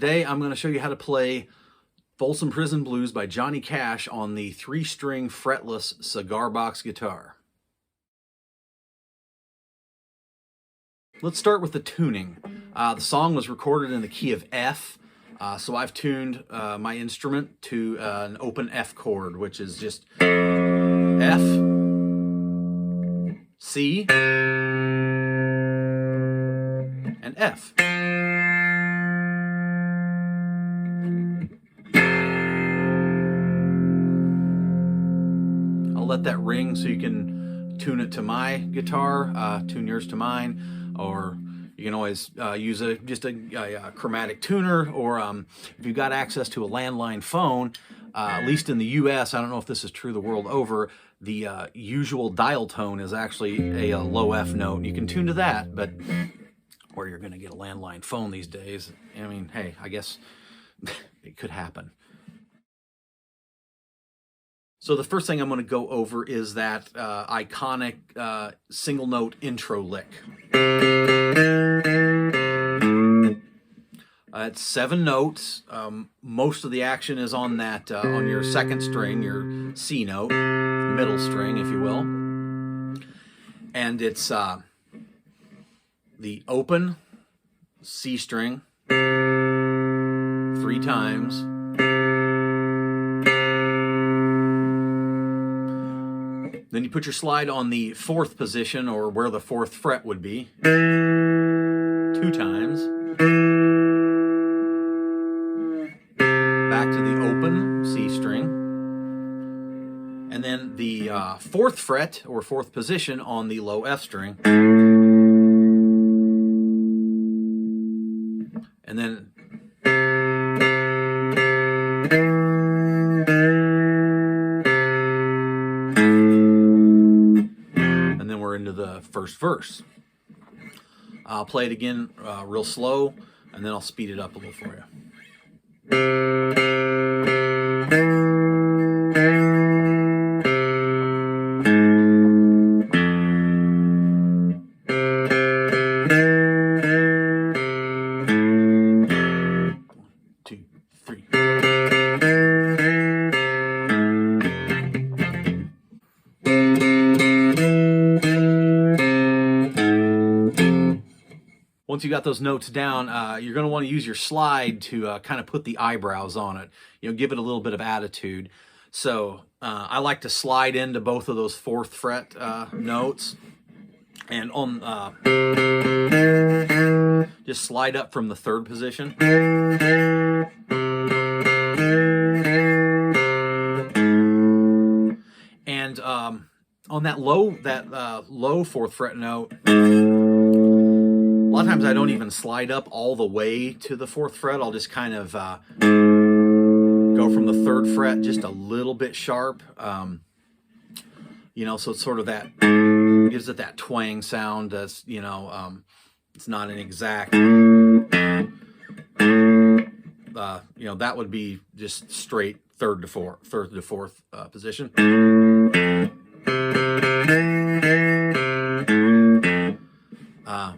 Today I'm going to show you how to play Folsom Prison Blues by Johnny Cash on the 3-string fretless cigar box guitar. Let's start with the tuning. The song was recorded in the key of F, so I've tuned my instrument to an open F chord, which is just F, C, and F. I'll let that ring so you can tune it to my guitar, tune yours to mine, or you can always use just a chromatic tuner, or if you've got access to a landline phone, at least in the US, I don't know if this is true the world over, the usual dial tone is actually a low F note. You can tune to that, but where you're going to get a landline phone these days, I mean, hey, I guess it could happen. So the first thing I'm going to go over is that iconic single note intro lick. It's 7 notes. Most of the action is on that on your second string, your C note, middle string, if you will. And it's the open C string 3 times. Then you put your slide on the 4th position, or where the 4th fret would be, 2 times. Back to the open C string. And then the 4th fret, or 4th position, on the low F string. And then into the first verse. I'll play it again real slow, and then I'll speed it up a little for you. Once you got those notes down, you're going to want to use your slide to kind of put the eyebrows on it. You know, give it a little bit of attitude. So I like to slide into both of those 4th fret notes, and on just slide up from the 3rd position. And on that low 4th fret note, a lot of times I don't even slide up all the way to the 4th fret. I'll just kind of go from the 3rd fret just a little bit sharp. You know, so it's sort of that, gives it that twang sound that's, you know, it's not an exact, you know, that would be just straight 3rd to 4th position.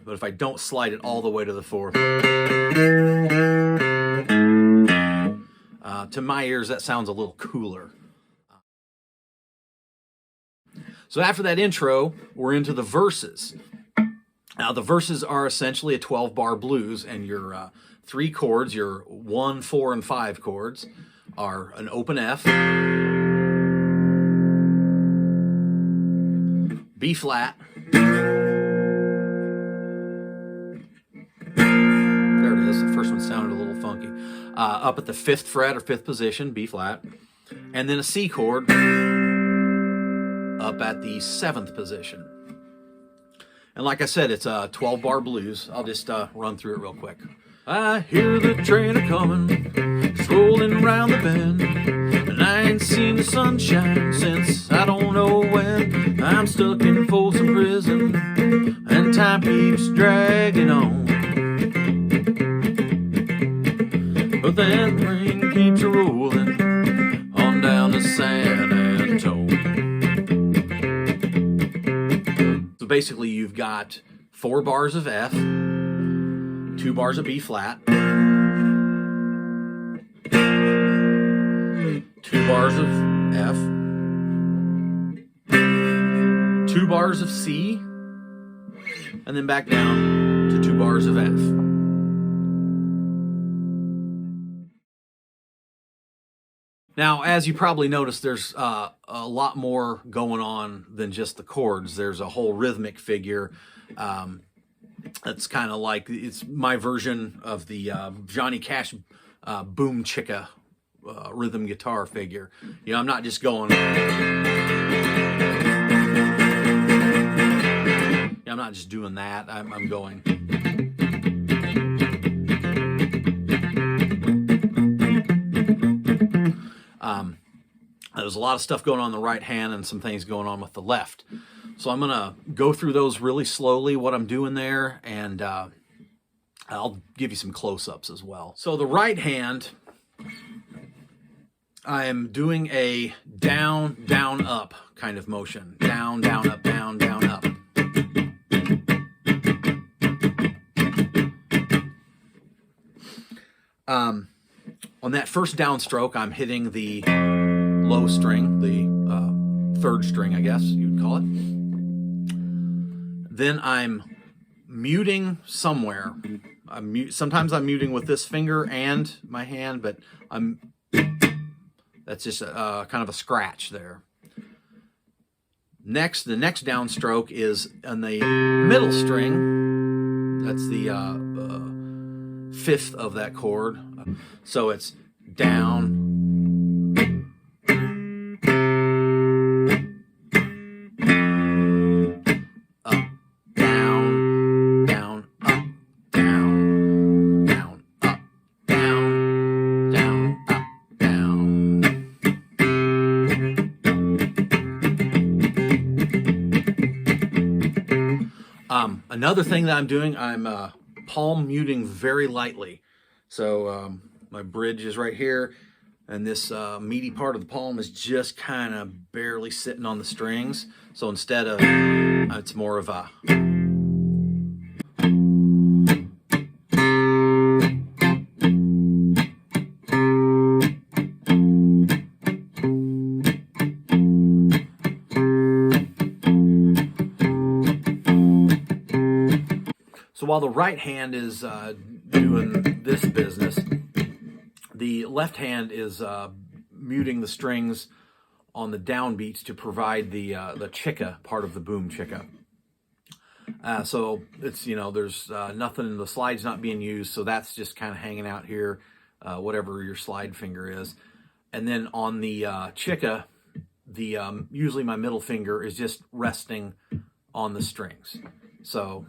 But if I don't slide it all the way to the 4th, to my ears, that sounds a little cooler. So after that intro, we're into the verses. Now, the verses are essentially a 12-bar blues, and your 3 chords, your 1, 4, and 5 chords, are an open F, B flat, the first one sounded a little funky, up at the 5th fret or 5th position, B flat, and then a C chord up at the 7th position. And like I said, it's a 12-bar blues. I'll just run through it real quick. I hear the train a-comin', it's rolling round the bend, and I ain't seen the sunshine since I don't know when. I'm stuck in Folsom Prison, and time keeps dragging on. But that train keeps rolling on down to San Antonio. So basically you've got 4 bars of F, 2 bars of B flat, bars of F, 2 bars of C, and then back down to 2 bars of F. Now, as you probably noticed, there's a lot more going on than just the chords. There's a whole rhythmic figure. It's kind of like, it's my version of the Johnny Cash Boom-Chicka rhythm guitar figure. You know, I'm not just going... I'm not just doing that. I'm going... There's a lot of stuff going on the right hand and some things going on with the left. So I'm going to go through those really slowly, what I'm doing there, and I'll give you some close-ups as well. So the right hand, I am doing a down, down, up kind of motion. Down, down, up, down, down, up. On that first downstroke, I'm hitting the low string, the 3rd string, I guess you'd call it. Then I'm muting somewhere. Sometimes I'm muting with this finger and my hand, but that's just kind of a scratch there. Next, the next downstroke is on the middle string. That's the 5th of that chord. So it's down, up, down, down, up, down, down, up, down, down, up, down. Another thing that I'm doing, I'm palm muting very lightly. So my bridge is right here, and this meaty part of the palm is just kind of barely sitting on the strings. So instead of, it's more of a... So while the right hand is doing this business, the left hand is muting the strings on the downbeats to provide the chicka part of the Boom-Chicka. So it's, you know, there's nothing, the slide's not being used, so that's just kind of hanging out here, whatever your slide finger is. And then on the chicka, usually my middle finger is just resting on the strings. So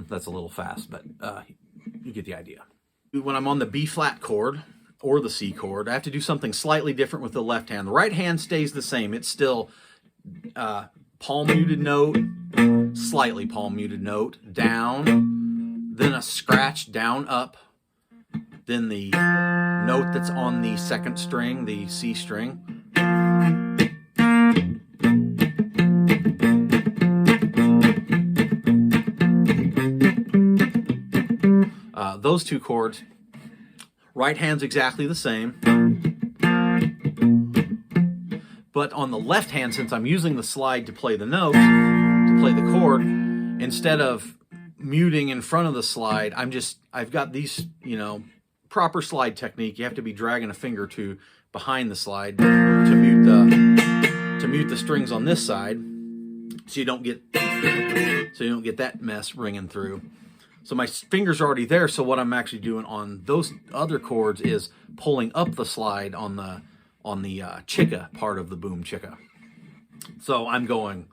that's a little fast, but you get the idea. When I'm on the B flat chord or the C chord, I have to do something slightly different with the left hand. The right hand stays the same. It's still palm muted note, slightly palm muted note, down, then a scratch, down, up, then the note that's on the 2nd string, the C string. Those 2 chords. Right hand's exactly the same. But on the left hand, since I'm using the slide to play the note, to play the chord, instead of muting in front of the slide, I've got these, you know, proper slide technique. You have to be dragging a finger or two behind the slide to mute the strings on this side, so you don't get that mess ringing through. So my fingers are already there, so what I'm actually doing on those other chords is pulling up the slide on the chicka part of the Boom-Chicka. So I'm going...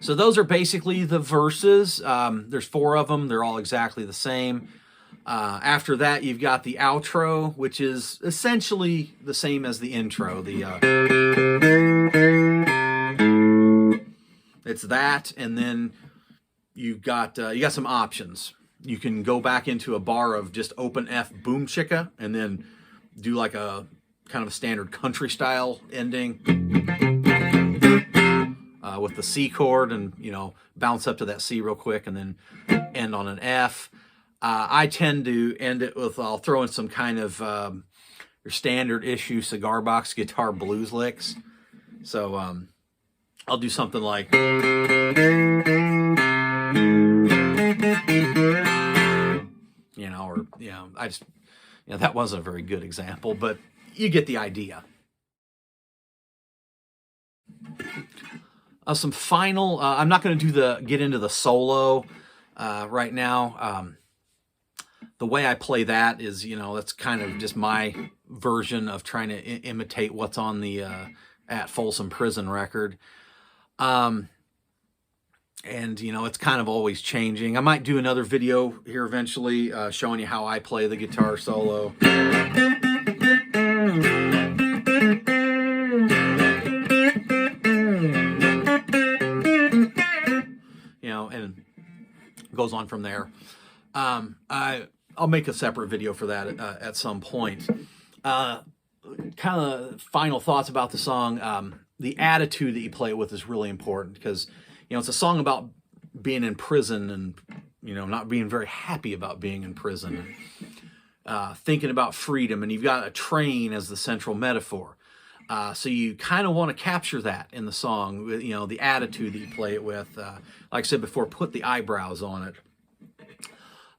So those are basically the verses. There's 4 of them. They're all exactly the same. After that, you've got the outro, which is essentially the same as the intro. It's that, and then you got some options. You can go back into a bar of just open F Boom-Chicka, and then do like a kind of a standard country style ending with the C chord, and bounce up to that C real quick, and then end on an F. I tend to end it with, I'll throw in some kind of your standard issue cigar box guitar blues licks. So I'll do something like, that wasn't a very good example, but you get the idea. Some final, I'm not going to get into the solo right now. The way I play that is, that's kind of just my version of trying to imitate what's on the at Folsom Prison record. And, it's kind of always changing. I might do another video here eventually showing you how I play the guitar solo. And it goes on from there. I'll make a separate video for that at some point. Kind of final thoughts about the song. The attitude that you play it with is really important, because it's a song about being in prison and not being very happy about being in prison, and thinking about freedom, and you've got a train as the central metaphor. So you kind of want to capture that in the song, the attitude that you play it with. Like I said before, put the eyebrows on it.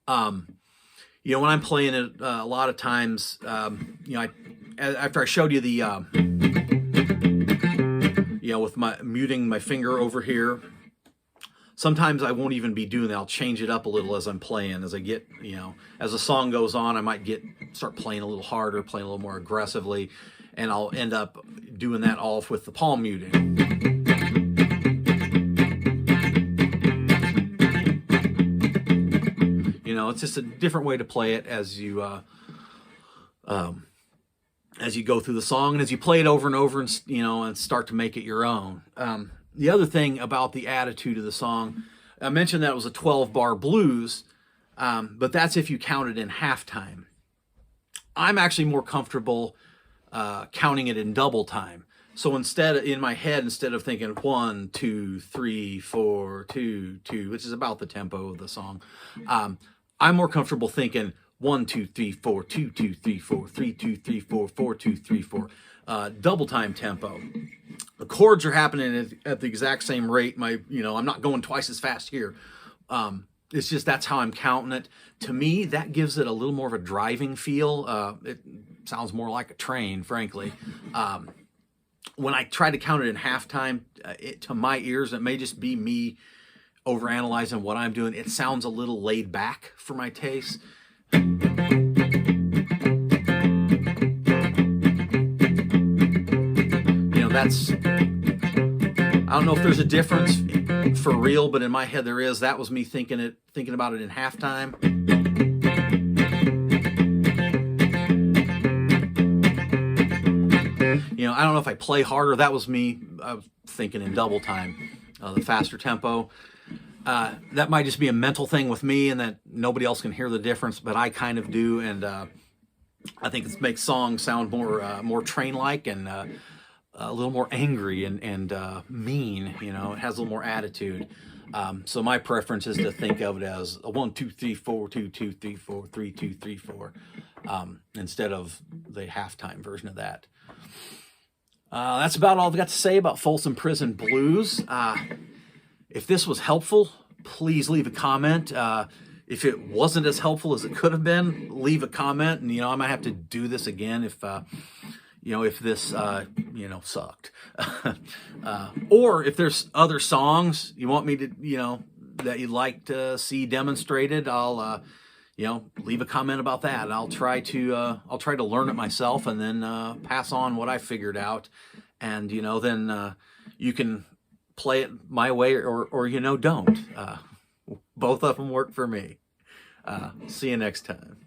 When I'm playing it, a lot of times, after I showed you the, with muting my finger over here, sometimes I won't even be doing that. I'll change it up a little as I'm playing. As I get, as the song goes on, I might start playing a little harder, playing a little more aggressively, and I'll end up doing that all with the palm muting. It's just a different way to play it as you go through the song, and as you play it over and over, and and start to make it your own. The other thing about the attitude of the song, I mentioned that it was a 12-bar blues, but that's if you count it in halftime. I'm actually more comfortable counting it in double time. So in my head, instead of thinking 1, 2, 3, 4, 2, 2, which is about the tempo of the song, I'm more comfortable thinking 1, 2, 3, 4, 2, 2, 3, 4, 3, 2, 3, 4, 4, 2, 3, 4, double time tempo. The chords are happening at the exact same rate. I'm not going twice as fast here. It's just, that's how I'm counting it. To me, that gives it a little more of a driving feel. It sounds more like a train, frankly. When I try to count it in halftime, to my ears, it may just be me overanalyzing what I'm doing. It sounds a little laid back for my taste. That's, I don't know if there's a difference for real, but in my head there is. That was me thinking about it in halftime. I don't know if I play harder. That was me thinking in double time, the faster tempo. That might just be a mental thing with me, and that nobody else can hear the difference, but I kind of do. And I think it makes songs sound more train-like, and a little more angry and mean. It has a little more attitude. So my preference is to think of it as a 1, 2, 3, 4, 2, 2, 3, 4, 3, 2, 3, 4, instead of the halftime version of that. That's about all I've got to say about Folsom Prison Blues. If this was helpful, please leave a comment. If it wasn't as helpful as it could have been, leave a comment, and I might have to do this again if this sucked. Or if there's other songs you want me to that you'd like to see demonstrated, I'll leave a comment about that, and I'll try to learn it myself, and then pass on what I figured out, and then you can play play it my way, or you know, don't. Both of them work for me. See you next time.